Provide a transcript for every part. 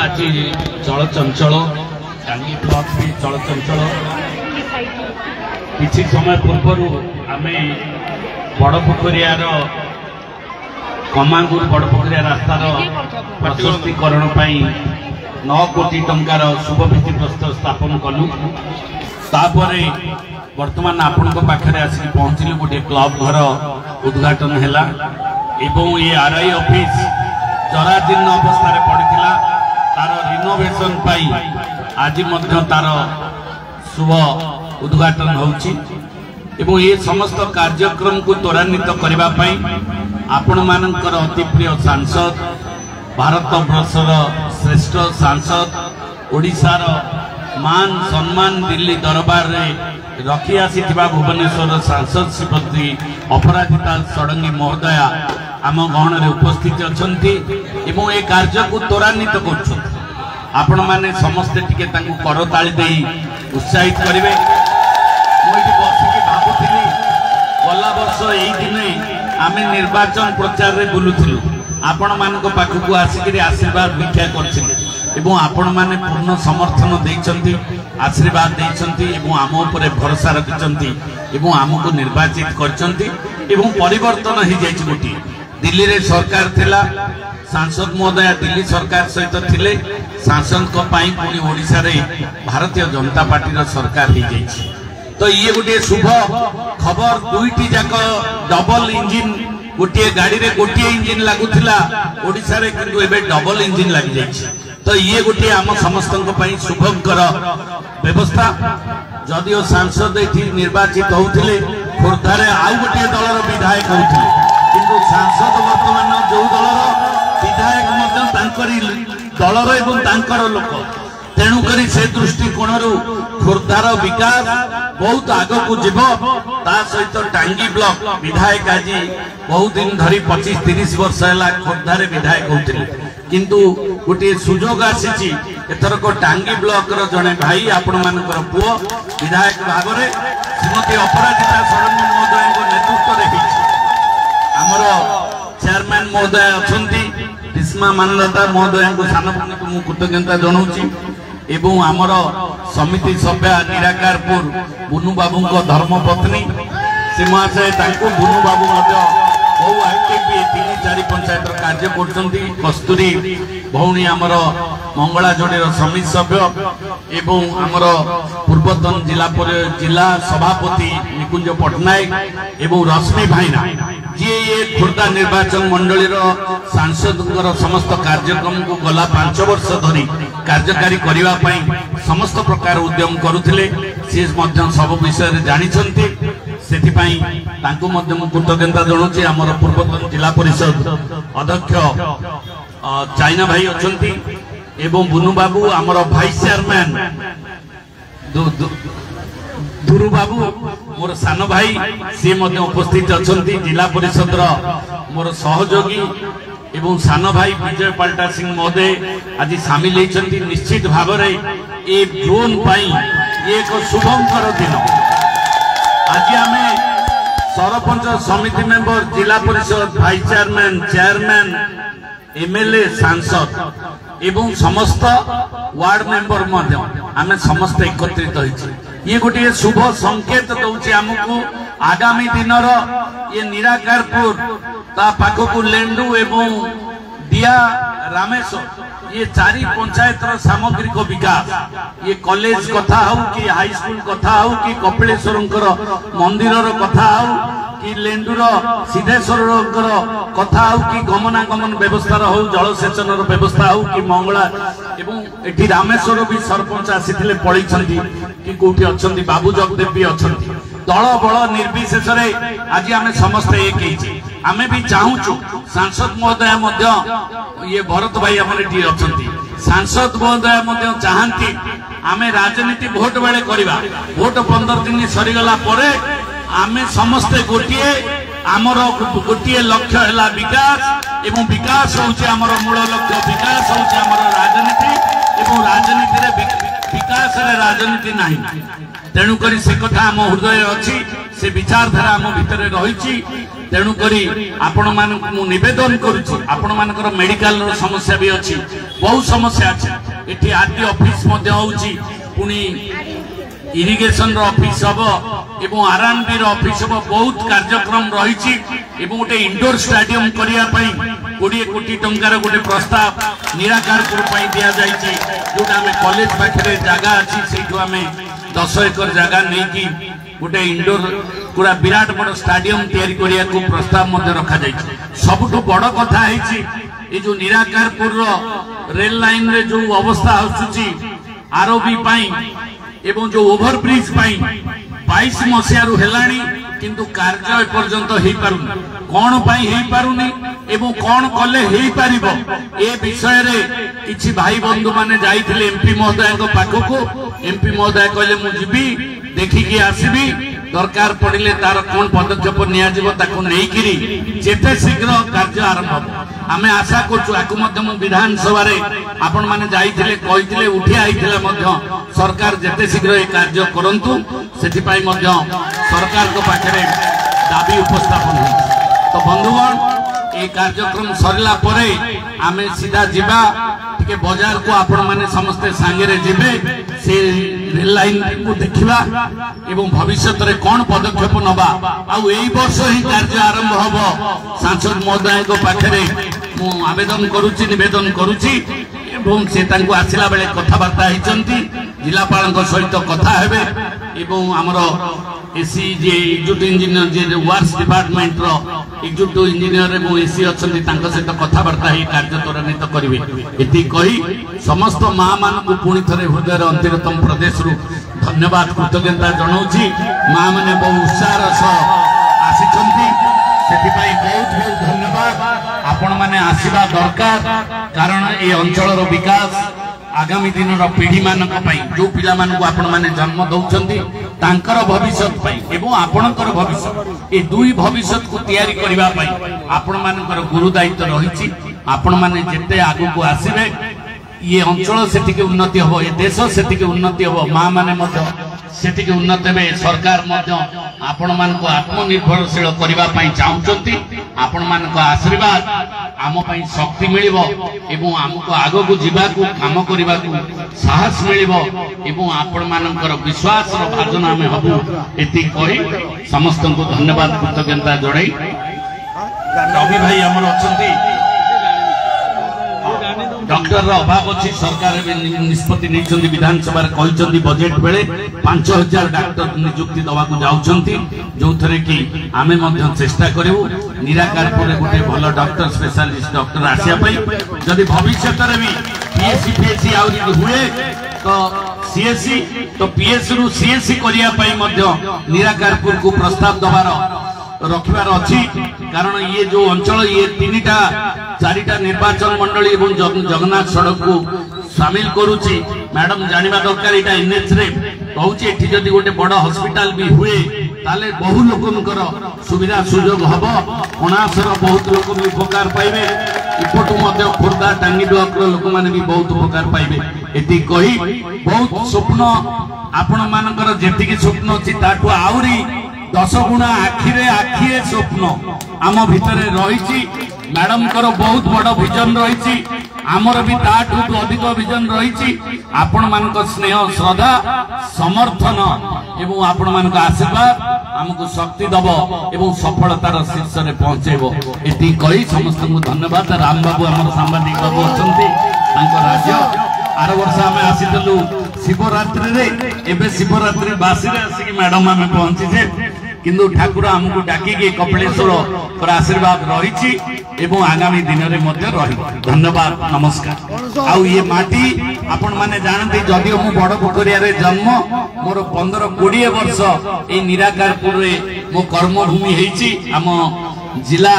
आज चलचंचल टांगी ब्लॉक भी चलचंचल किसी समय पूर्व आम बड़पोखरियार कमांगुर बड़पोखरिया रास्तार प्रशस्तीकरण 9 कोटी टंकार शुभ भित्तिप्रस्तर स्थापन कलु तापर वर्तमान आपण पाखे आसिक पहुँचलु गोटे क्लब घर उद्घाटन है एवं ये आरआई ऑफिस जराजीर्ण अवस्था पड़ा तार रिनोवेशन पाई आज तार शुभ उद्घाटन होउछि एवं ये समस्त कार्यक्रम को त्वरान्वित करने आपण मानकर अति प्रिय सांसद भारत वर्षर श्रेष्ठ सांसद ओडिशार मान सम्मान दिल्ली दरबार रे रखी आसी भुवनेश्वर सांसद श्रीमती अपराजिता षडंगी महोदया आम गहन में उपस्थित अच्छा एवं ए कार्य को त्वरान्वित कर आपण मैंने समस्ते टिके करताली दे उत्साहित करेंगे मुझे बसिक भावुली गला वर्ष यही दिने आम निर्वाचन प्रचार रे बुलूलु आपण मान पाखक आसिक आशीर्वाद भिक्षा कर आपण मैंने पूर्ण समर्थन देइछंती आशीर्वाद देइछंती आम उपरे भरोसा रखिछंती आमको निर्वाचित करछंती परिवर्तन हो जाइछ गोटी दिल्ली रे सरकार थिला सांसद महोदय दिल्ली सरकार सहित थिले सांसद को पाई पुणी ओडिशा रे भारतीय जनता पार्टी रो सरकार हो जाइछ तो ये गोटे शुभ खबर दुईटी जाक डबल इंजिन गोटे गाड़ी रे गोटे इंजिन लागुथिला ओडिशा रे किंतु एबे डबल इंजिन लाग जाइछ तो ये गोटे आम समस्त शुभंकर व्यवस्था जदिओ सांसद ये निर्वाचित होते खोर्धार आउ गोटे दलर विधायक होते किंतु सांसद वर्तमान जो दलर विधायक दलर एवं लोक तेणुक से दृष्टिकोण खोर्धार विकास बहुत आग को जीव ता सहित टांगी ब्लॉक विधायक आज बहुत दिन धरी 25-30 वर्ष है खोर्धार विधायक होते किंतु गोटे सुजोग आसी एथरक टांगी ब्लॉक जड़े भाई आपण मानकर पुओ विधायक भाव में श्रीमती अपराजिता षडंगी महोदय नेतृत्व आमर चेयरमैन महोदय अच्छा भीष्मा मानदाता महोदय को सान को मुझे कृतज्ञता जनाऊँ एवं आमर समिति सभ्या निराकारपुर बुनु बाबू धर्मपत्नी से महाशय बुनु बाबू बहु आईटीपी 3-4 पंचायत कार्य कर कस्तूरी भौणी आमर मंगला जोड़ी समिति सभ्य एवं आमर पूर्वतन जिला सभापति निकुंज पट्टनायक एवं रश्मि भाईना जी ये खोर्धा निर्वाचन मंडली सांसद समस्त कार्यक्रम को गला 5 वर्ष धरी कार्यकारी करने समस्त प्रकार उद्यम करुले सी सब विषय जानी से कृतज्ञता जनाऊँ आमर पूर्वतन जिला परिषद अध्यक्ष चाइना भाई अच्छा एवं बुनु बाबू आमर भाइस चेयरमैन दुरु बाबू मोर सान भाई सी उपस्थित अच्छा जिला परिषद मोर सहयोगी एवं सान भाई विजय पाल्टा सिंह महोदय आज सामिल होती निश्चित भाव में जोन पाई एक शुभंकर दिन आज आम सरपंच समिति मेंबर जिला परिषद भाइस चेयरमैन चेयरमैन एमएलए सांसद एवं समस्त वार्ड मेंबर आम समस्त एकत्रित होइछि ये गोटे शुभ संकेत दौर आमको आगामी दिन ये निराकारपुर ता पाखकु लेंडू एवं दिया रामेश्वर ये 4 पंचायत सामग्रिक विकास ये कॉलेज कथा हो कि हाई स्कूल कथा हो कि कपिलेश्वर मंदिर कथा हो कि लेंडूर सिद्धेश्वर कथा हो कि गमनागमन व्यवस्था हो जलसेचन व्यवस्था हो कि मंगला एवं एटी रामेश्वर भी सरपंच आसी पलि कि कौटी अच्छा बाबू जगदेव भी अच्छा दल बल निर्विशेष आज आम समस्ते एक आम भी चाहूँ सांसद महोदय ये भरत भाई आम अच्छा सांसद महोदय चाहती आम राजनीति भोट बेले करवा भोट 15 दिन सरीगला आम समस्ते गोटे आमर गोटे लक्ष्य है विकास एवं विकास होउछि आमर मूल लक्ष्य विकास होउछि आमर राजनीति एवं राजनीति रे विकास रे राजनीति नाही तेणुक से कथा आम हृदय अच्छी से विचारधारा आम भितर रही तेणुक आपण मान नवेदन करुच्ची आपण मानकर मेडिकल समस्या भी अच्छी बहुत समस्या अच्छी एटी आरटी ऑफिस पुणी इरिगेशन ऑफिस हम एवं R&B ऑफिस हम बहुत कार्यक्रम रही गोटे इंडोर स्टेडियम करने 20 कोटी टंकार गोटे प्रस्ताव निराकारपुर दि जाए जोटा आम कॉलेज पाखे जगह अच्छी से आम 10 एकर जगह नहीं गोटे इंडोर पूरा विराट बड़ स्टेडियम तैयारी करने को प्रस्ताव रखा जाए सबुठ बड़ कथा है जो निराकारपुर रेल लाइन रे जो अवस्था आसुची आरओबी एवं जो ओभरब्रिज 22 मसीहारू हेलानी किंतु कार्य एपर्यंत हो पारुनी कौन पाई हो पारुनी एवं कौन कले हो पारिबो ए विषय रे किछि भाई बंधु माने जाइथिले एमपी महोदय पाखक एमपी महोदय कहले मु जीबी देखिकी आसीबी दरकार पड़िले तार कौन पदक्षेप निते शीघ्र कार्य आरंभ आमे आशा करूँ विधानसभा आपण मैंने जाइए उठी आई सरकार जेते शीघ्र ये कार्य करंतु सेथिपाई सरकार को पाखे दाबी उपस्थापन तो बंधुगण ये कार्यक्रम सरला परे आमे सीधा जीवा टिके बाजार को आपण माने समस्ते सांगे जीवे से रेल लाइन को देखिबा एवं भविष्य रे कौन पदक्षेप नबा आउ एई वर्ष ही कार्य आरंभ हबो सांसद महोदय को पाखरे मु आवेदन करूची निवेदन करूची एवं से तांको आसिला बेले कथाबार्ता हिचंती जिलापाल सहित कथा हेबे एवं हमरो एसी जे एग्जीक्यूटिव इंजीनियर जे वर्क्स डिपार्टमेंट रो एग्जीक्यूटिव इंजीनियर एवं एसी अच्छी सहित कथबार्ता कार्य त्वरान्वित करेंगे ये कही समस्त माँ मान को पुणी थे हृदय अंतिरतम प्रदेश रु धन्यवाद कृतज्ञता जनाऊँगी माँ मैंने बहु उत्साह सह आसी बहुत बहुत धन्यवाद आपण मैंने आसवा दरकार कारण ये अंचल विकास आगामी दिन पीढ़ी मानक जो पिला मानक आपण माने जन्म दौरान तांकर भविष्य एवं आपणकर भविष्य ये दुई भविष्य को तैयारी करने आपण मानकर गुरु दायित्व रही आपण माने जेते आगु को आसीबे ये अंचल सेटिके उन्नति हो ये देश सेटिके उन्नति हो माँ माने सेटिके उन्नति हे सरकार आपण मान को आत्मनिर्भरशील करने चाहते आपण मान आशीर्वाद आम शक्ति मिलिबो एवं आमको आगो को जीवा को काम करने को साहस मिलिबो एवं आपण मानकर विश्वास भाजन आम हबु एति कही समस्त को धन्यवाद कृतज्ञता जड़ाई रवि भाई आमर अच्छी डॉक्टर अभाव अच्छी सरकार निष्पत्ति नहीं विधानसभा कहते बजेट बेले 5000 डॉक्टर नियुक्ति दवा जाऊँगी जो थे कि आम चेष्टा करूँ निराकारपुर गोटे भल डॉक्टर स्पेशलिस्ट डॉक्टर आसापी जदि भविष्य में भी पीएससी पीएससी हुए तो सीएससी तो पीएस रु सीएससी करने निराकारपुर को प्रस्ताव दबार रखिबार अच्छी कारण ये जो अंचल ये 3टा निर्वाचन मंडली एवं जगन्नाथ सड़क को सामिल करुची मैडम जानिबा दरकार एटा एनएच रे कहूची एठी जदि गोटे बड़ हॉस्पिटल भी हुए ताले बहु लोकनकर सुविधा सुयोग हबो कोणासर बहुत लोक भी उपकार पाइबे इपटु मध्य खुर्दा टांगी ब्लॉक रो लोक माने भी बहुत उपकार पाइबे एति कही बहुत स्वप्न आपण मानकर जेतिकी स्वप्न अछि ताटु आउरी 10 गुणा आखिरे स्वप्न आम भितर रही मैडम कर बहुत बड़ विजन रही आमर भी ताठू अधिक विजन रही आपण मान स्नेह श्रद्धा समर्थन एवं आपण मान आशीर्वाद आमको शक्ति दब एवं सफलतार शीर्ष में पहुंचेब ये कही समस्त को धन्यवाद राम बाबू आम सांबादिक बाबू अच्छा राज्य आर वर्ष आम आसीलु शिवरात्रि एवं शिवरात्रि बासी आसिक मैडम आम पहुंचीचे किंतु ठाकुर आमको डाकिकी कपिलेश्वर आशीर्वाद रही एवं आगामी दिन में रही धन्यवाद नमस्कार आउ ये माटी आपण माने जानते जदि मु बड़ पोखरिया रे जन्म मोर 15-20 वर्ष ए निराकारपुर रे मो कर्मभूमि हेची आम जिला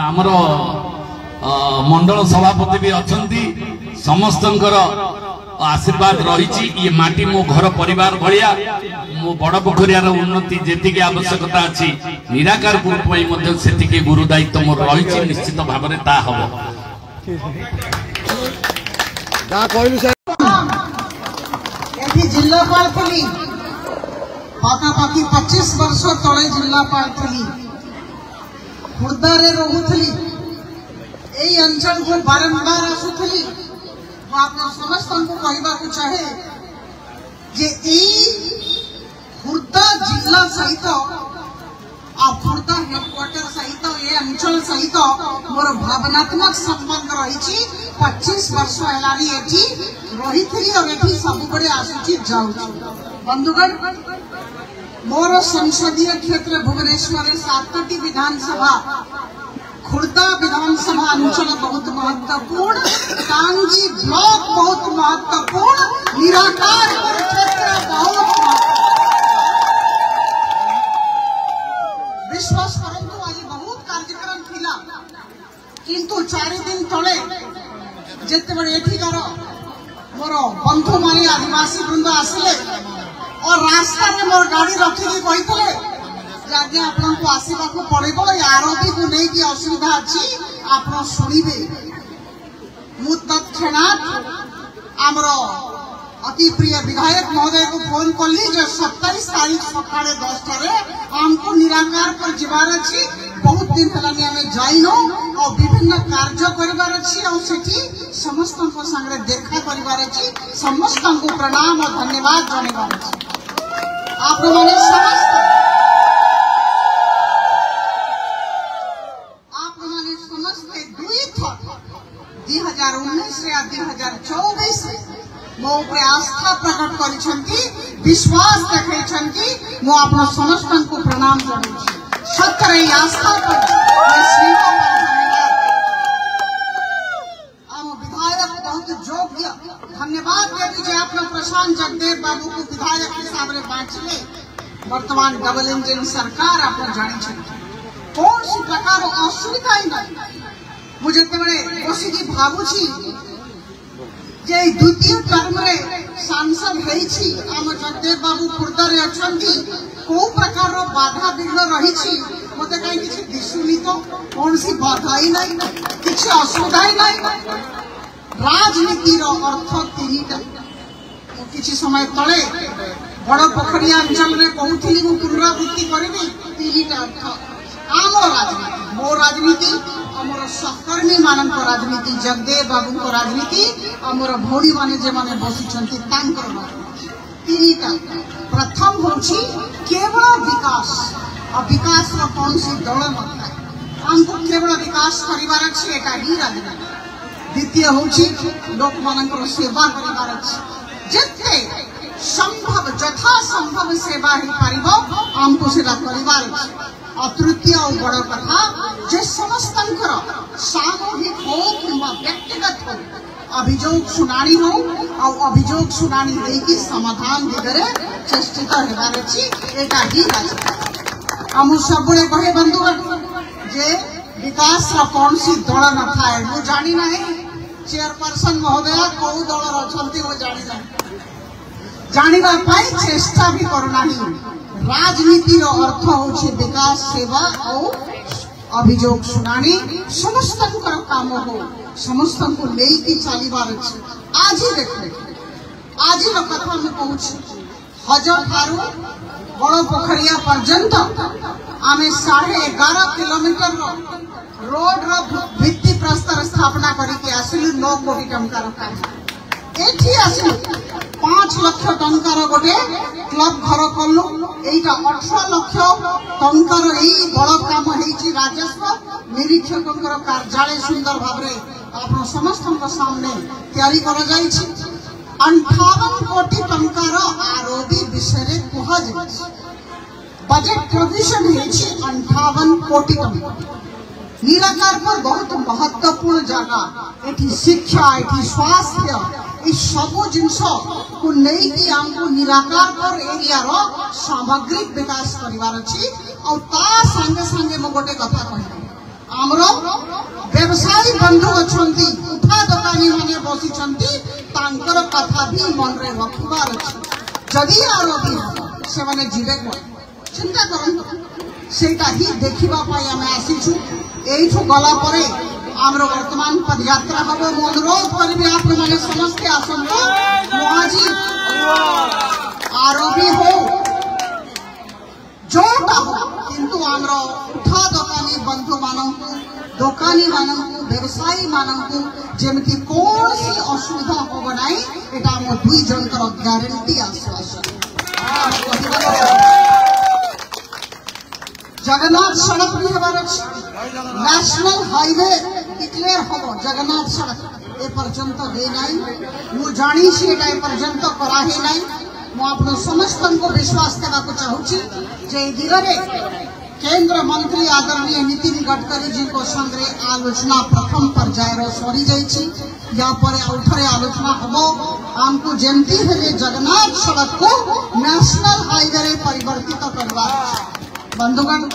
आमर मंडल सभापति भी अछंती समस्तंकर आशीर्वाद रही ये माटी मो घर परिवार भलिया मो बड़ पोखरियार उन्नति जेतिके आवश्यकता अछि निराकारपुर पई मध्ये सेतिके गुरु दायित्व मोर रही निश्चित भाव में ता हबो दा कहलु सर एठी जिल्लापाल थली पाखापाखि 25 वर्ष तले जिल्लापाल थली खुर्दा रे रोहुथली एई अंचल को बारंबार आसुथली आप समस्त को कहबा को चाहे जे खुर्दा जिला सहित आ खुर्दा हेडक्वार्टर सहित ये अंचल सहित मोर भावनात्मक संबंध रही 25 वर्ष हेलानी एठी रही और एठी सब बड़े आसुची जाउची। बंधुगण मोर संसदीय क्षेत्र भुवनेश्वर 7टी विधानसभा खुर्दा विधानसभा अंचल बहुत महत्वपूर्ण, टांगी ब्लॉक बहुत महत्वपूर्ण, निराकार क्षेत्र बहुत विश्वास करंतु आज बहुत कार्यक्रम थिला किंतु 4 दिन तले जेते बड़े एठिकार मोर बंधु माने आदिवासी वृंद आसिले और रास्ता में मोर गाड़ी रखिकी कहितले आज्ञा आपन को आसीबा को पड़ेबो आरोपी को नहीं कि असुविधा अछि आपन सुनिबे मु तत्क्षणात हमरो अति प्रिय विधायक महोदय को फोन कली जो 27 तारीख सकाळे 10 टारे हमको निराकार पर जीवार अछि। बहुत दिन पहले हमें जाइनो और विभिन्न कार्य करिवार अछि और सेठी समस्त को संगे देखा करिवार अछि। समस्त को प्रणाम और धन्यवाद जणेबार अछि। आप माने समस्त 2019 या 2024 मो आस्था प्रकट करिसंती, विश्वास देखैसंती, मो आपन समस्त को प्रणाम करूछी। सत्य आस्था पर हम विधायक बहुत योग्य धन्यवाद देवी जे आपन प्रशांत जगदेव बाबू को विधायक हिसाब रे बांचले। वर्तमान डबल इंजन सरकार आपन जानि छथि कौन सी प्रकार असुविधा नहीं मुझे बड़े बसिकी भावुची जे द्वितीय टर्म रे सांसद हेछि आम जगदेव बाबू खुर्दा रे अछंती को प्रकार बाधा विघ्न रही मते कहीं किसी दिशुनी तो कौन सी बाधा ही नहीं किसी असुविधा ही नहीं। राजनीति रो अर्थ तीनटा किसी समय तले बड़ पोखरिया अंचल रे कहूथिली मु पुनरावृत्ति करबी तीनटा अर्थ आम राजनीति मो राजनीति आमर सहकर्मी मान राजनीति जगदेव बाबू को राजनीति आमर भौणी माने जे माने बसिछंती तांकर राजनीति तीनटा। प्रथम होछि केवल विकास और विकास रो कौन सी दल नथा हमको केवल विकास करिवार अछि एटा ही राजनीति। द्वितीय होछि लोक मानकर सेवा करिवार अछि जेते संभव यथा संभव सेवा ही पारिबो हमको सेटा करिवार अछि। और तृतीय और बड़ कथा जे समस्त सामूहिक हो कि व्यक्तिगत हो अभियोग शुनानी हो और अभियोग शुनानी देकी समाधान दिगरे चेष्टित हेबार अछि एटा ही राजनीति। हम सबुले कहे बंधुगण जे विकास रा कौन सी दल न थाए मु जानि नाही चेयरपर्सन महोदय को दल रछंती मु जानि नाही जानिबा पाई चेष्टा भी करनाही। राजनीति रो अर्थ होछि विकास सेवा और अभियोग शुनानी समस्त काम हो समस्त को लेकी चलीबार अछि। आज ही देखले आज रो कथा में कहूछि हजर थारू बड़ पोखरिया पर्यंत आमे 11.5 किलोमीटर रोड रो भित्ति प्रस्तर स्थापना करिके आसिलु 9 कोटी टंका काम एठी आसिलु 5 लाख टंकार गोटे क्लब घर कलु एटा 18 लाख टंकार एई बड़ काम हेछि। राजस्व निरीक्षकंकर कार्यालय सुंदर भाबरे आपण समस्तक सामने तैयारी कर जाई छी। 58 कोटी टंकार आरोपी विषय रे कहा जाय बजट प्रोविजन हेछि 58 कोटी टंका। निराकार पर बहुत महत्वपूर्ण जगह एठी शिक्षा एठी स्वास्थ्य इस सबो जिनस को नहीं कि हमको निराकार पर एरिया रो सामग्रिक विकास करिवार अछि। और ता संगे संगे मो गोटे कथा कहबी हमरो व्यवसायी बंधु अछंती उठा दुकानी माने बसी छंती तांकर कथा भी मन रे रखिबार अछि। जदि आरोपी से माने जीवे को चिंता करन सेटा ही देखिबा पाई हम आसीछु एइठो गला परे हमरो वर्तमान पदयात्रा हबो। मो अनुरोध करबे आप माने समस्त आसंत महाजी आरोपी हो जोटा हो किंतु आमर उठा दोकानी बंधु मानक दोकानी मानक व्यवसायी मानक जेमती कौन सी असुविधा हम ना यहाँ आम दुई जनकर ग्यारंटी आश्वासन। जगन्नाथ सड़क भी हमार नेशनल हाईवे डिक्लेयर हम जगन्नाथ सड़क ए पर्यंत दे नाई मु जानी ए पर्यंत कराहे नाई मु आपण समस्त को विश्वास देवा चाहूची जे दिगरे केंद्र मंत्री आदरणीय नितिन गडकरी जी को संगे आलोचना प्रथम पर्यायर सरी जाइछि या पर आउथरे आलोचना हबो हमको जेमती हेले जगन्नाथ सड़क को नेशनल हाईवे रे परिवर्तित करवा। बंधुगण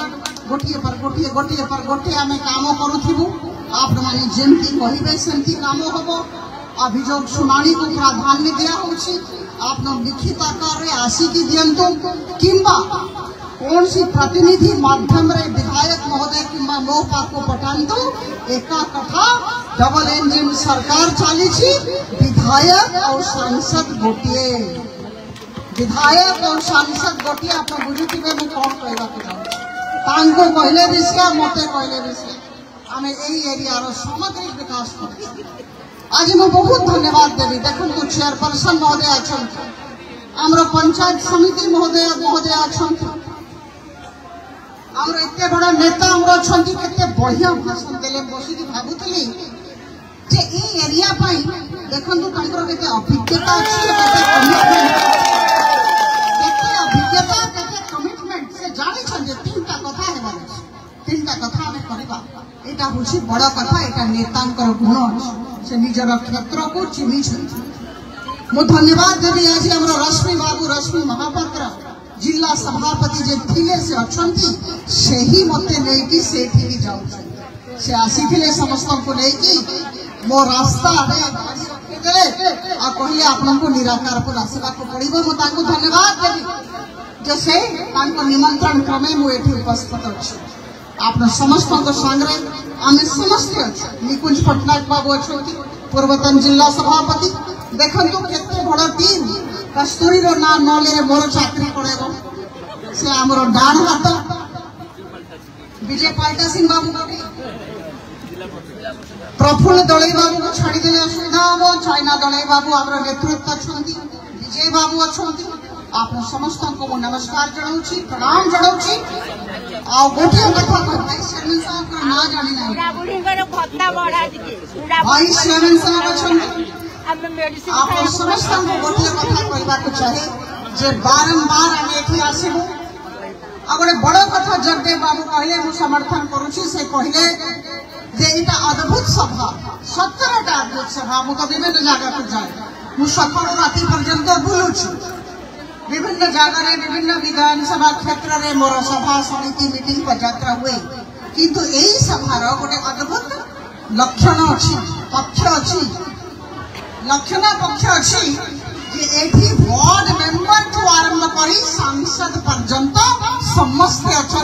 गोटिए पर गोटे आम काम करूँ आप जमती कहे सेमती काम हम अभियोग शुणाणी को प्राधान्य दिया आप लिखित आकार में आसिकी दिंतु किंबा कौन सी प्रतिनिधि माध्यम रे विधायक महोदय किंबा मो पाक पठातु एका कथा डबल इंजिन सरकार चली विधायक और सांसद गोटे विधायक और सांसद गोटे आप बुझुवे मुझे कौन कहना चाहूँ कहले विषय मत कहले विषय आम एरिया सामग्रिक विकास कर आज मैं बहुत धन्यवाद देवी देखो चेयरपर्सन महोदय अच्छा आमर पंचायत समिति महोदय अच्छा आमर एत बड़ा नेता आमर अच्छा केते बढ़िया भाषण देले बसिक भावुली जे ए एरिया पाई देखो केते अभिज्ञता अच्छी अभिज्ञता केते कमिटमेंट से जानी तीनटा कथा है तीनटा कथा आम करवा यहाँ हूँ बड़ कथा यहाँ नेतांकर गुण से निजर क्षेत्र को चिन्ह मु धन्यवाद देवी आज आम रश्मि बाबू रश्मि महापात्र जिला सभापति जे थिले से अच्छी से ही मत नहीं से जाऊँ से आसी समस्त को लेकिन मो रास्ता कहले आपको निराकार पर आसवा पड़ो मुझे धन्यवाद देवी जैसे निमंत्रण क्रमे मुझे उपस्थित अच्छी आप समस्त सांगे आम समस्त अच्छे निकुंज पट्टनायक बाबू अच्छा पूर्वतन जिला सभापति देखु केते बड़ टीम कस्तूरी ना नले मोर चाकरी पड़ेगा से आमर डाण हाथ विजय पाल्टा सिंह बाबू प्रफुल्ल दलई बाबू को छाड़ीदे असुविधा हम चाइना दलई बाबू आम नेतृत्व अच्छा विजय बाबू अच्छा आप समस्त को नमस्कार जनाऊँ प्रणाम जनाऊँ गोटे कथा भाई चेयरमैन साहब ना जानी ना भाई चेयरमैन साहब अच्छा आप समस्त को गोटे कथा कहवाक चाहे जे बारंबार आम ये आसबू आ गए बड़ कथा जगदेव बाबू कहले मु समर्थन करुच्ची से कहले जे इटा अद्भुत सभा सतरटा अद्भुत सभा मु तो विभिन्न जगह को जाए मु सकाल राति पर्यंत बुलूची विभिन्न जगह विभिन्न विधानसभा क्षेत्र में मोर सभा समिति मीटिंग पदयात्रा हुए किंतु यही सभार गोटे अद्भुत लक्षण अच्छी पक्ष अच्छी लक्षण पक्ष अच्छी वार्ड मेंबर ठू आरंभ कर सांसद पर्यंत समस्ते अच्छा